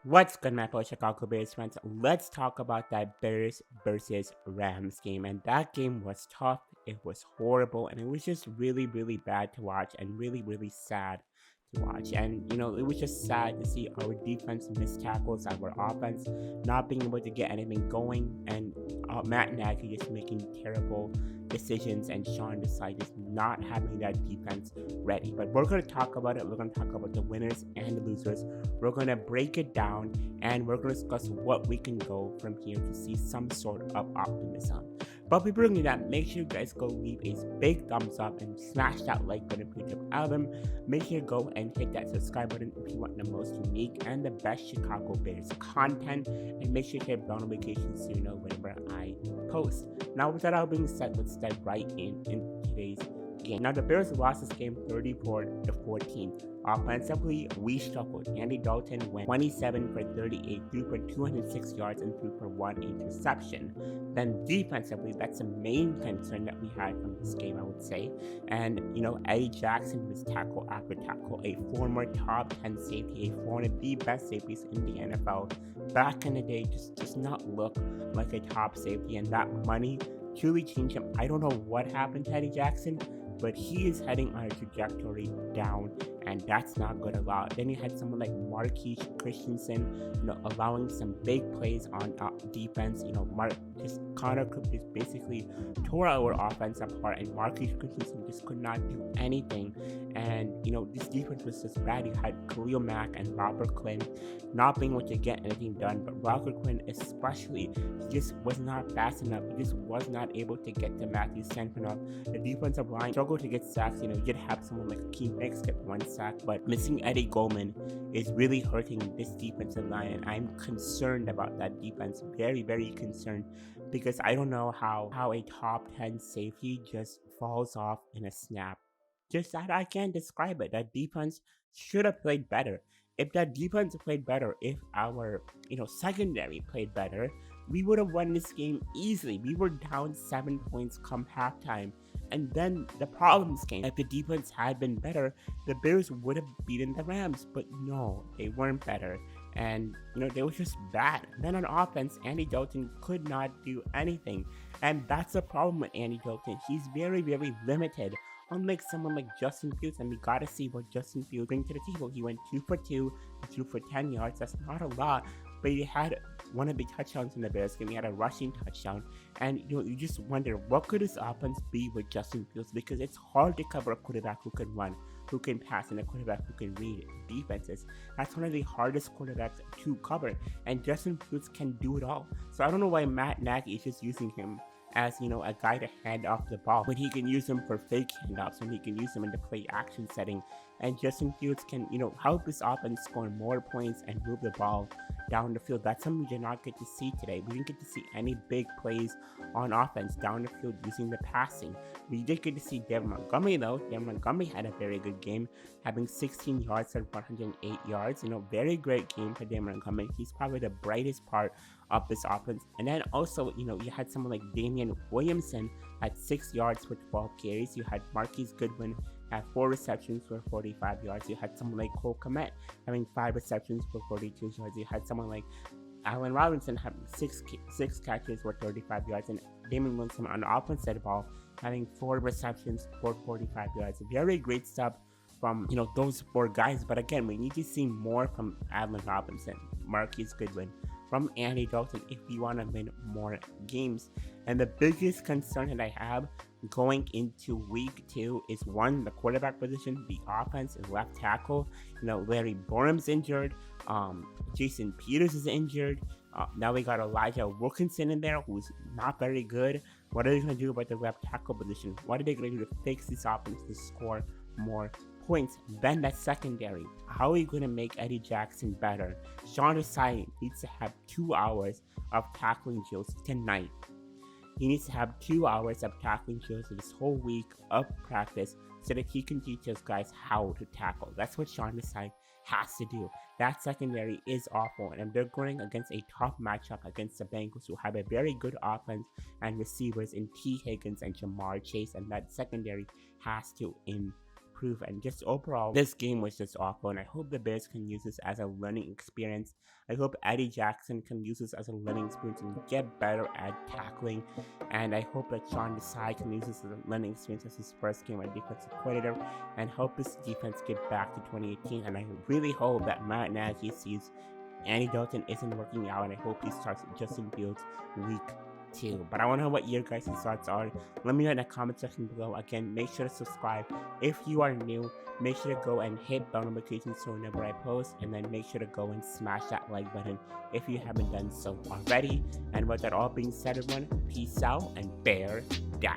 What's good, my fellow Chicago Bears friends? Let's talk about that Bears versus Rams game. And that game was tough, it was horrible, and it was just really, really bad to watch and really, really sad to watch. And, it was just sad to see our defense miss tackles, our offense not being able to get anything going, and Matt Nagy just making terrible decisions, and Sean Desai just not having that defense ready. But we're going to talk about it. We're going to talk about the winners and the losers. We're going to break it down, and we're going to discuss what we can go from here to see some sort of optimism. But before doing that, make sure you guys go leave a big thumbs up and smash that like button for the album. Make sure you go and hit that subscribe button if you want the most unique and the best Chicago Bears content. And make sure you hit bell notifications so you know whenever I post. Now, with that all being said, let's dive right in today's game. Now, the Bears lost this game 34-14. Offensively, we struggled. Andy Dalton went 27 for 38, threw for 206 yards, and threw for one interception. Then defensively, that's the main concern that we had from this game, I would say. And, Eddie Jackson was tackle after tackle, a former top 10 safety, one of the best safeties in the NFL. Back in the day, just does not look like a top safety, and that money truly changed him. I don't know what happened to Eddie Jackson, but he is heading on a trajectory down, and that's not good at all. Then you had someone like Marquise Christensen, allowing some big plays on defense. Connor Cook just basically tore our offense apart, and Marquise Christensen just could not do anything. And this defense was just bad. You had Khalil Mack and Robert Quinn not being able to get anything done, but Robert Quinn especially, he just was not fast enough. He just was not able to get to Matthew Stanford enough. The defensive line struggled to get sacks. You did have someone like Akeem Hicks get one sack, but missing Eddie Goldman is really hurting this defensive line, and I'm concerned about that defense. Very, very concerned, because I don't know how a top 10 safety just falls off in a snap. Just that I can't describe it. That defense should have played better. If that defense played better, if our secondary played better, we would have won this game easily. We were down 7 points come halftime. And then the problems came. If the defense had been better, the Bears would have beaten the Rams. But no, they weren't better. And, they were just bad. Then on offense, Andy Dalton could not do anything. And that's the problem with Andy Dalton. He's very, very limited. Unlike someone like Justin Fields, and we gotta see what Justin Fields brings to the table. He went 2 for 2, he threw for 10 yards. That's not a lot, but he had one of the touchdowns in the Bears game. He had a rushing touchdown, and you just wonder what could his offense be with Justin Fields, because it's hard to cover a quarterback who can run, who can pass, and a quarterback who can read defenses. That's one of the hardest quarterbacks to cover, and Justin Fields can do it all. So I don't know why Matt Nagy is just using him as a guy to hand off the ball, but he can use him for fake handoffs, and he can use him in the play action setting. And Justin Fields can help his offense score more points and move the ball down the field. That's something we did not get to see today. We didn't get to see any big plays on offense down the field using the passing. We did get to see Devin Montgomery, though. Devin Montgomery had a very good game, having 16 yards and 108 yards. Very great game for Devin Montgomery. He's probably the brightest part of this offense. And then also, you had someone like Damian Williamson at 6 yards for 12 carries. You had Marquise Goodwin at 4 receptions for 45 yards. You had someone like Cole Kmet having 5 receptions for 42 yards. You had someone like Allen Robinson having six catches for 35 yards, and Damon Wilson on the offensive side of the ball having 4 receptions for 45 yards. Very great stuff from those 4 guys. But again, we need to see more from Allen Robinson, Marquise Goodwin, from Andy Dalton if we want to win more games. And the biggest concern that I have going into week 2 is, one, the quarterback position, the offense, and left tackle. Larry Borum's injured. Jason Peters is injured. Now we got Elijah Wilkinson in there, who's not very good. What are they going to do about the left tackle position? What are they going to do to fix this offense to score more points? Then that secondary. How are you going to make Eddie Jackson better? Sean Desai needs to have 2 hours of tackling drills tonight. He needs to have 2 hours of tackling drills this whole week of practice so that he can teach those guys how to tackle. That's what Sean Desai has to do. That secondary is awful, and they're going against a tough matchup against the Bengals, who have a very good offense and receivers in T. Higgins and Jamar Chase, and that secondary has to improve. improve. And just overall, this game was just awful. And I hope the Bears can use this as a learning experience. I hope Eddie Jackson can use this as a learning experience and get better at tackling. And I hope that Sean Desai can use this as a learning experience as his first game as defensive coordinator, and help his defense get back to 2018. And I really hope that Matt Nagy sees Andy Dalton isn't working out, and I hope he starts Justin Fields week 2. But I want to know what your guys' thoughts are. Let me know in the comment section below. Again, make sure to subscribe if you are new. Make sure to go and hit bell notifications so whenever I post, and then make sure to go and smash that like button if you haven't done so already. And with that all being said, everyone, peace out and bear down.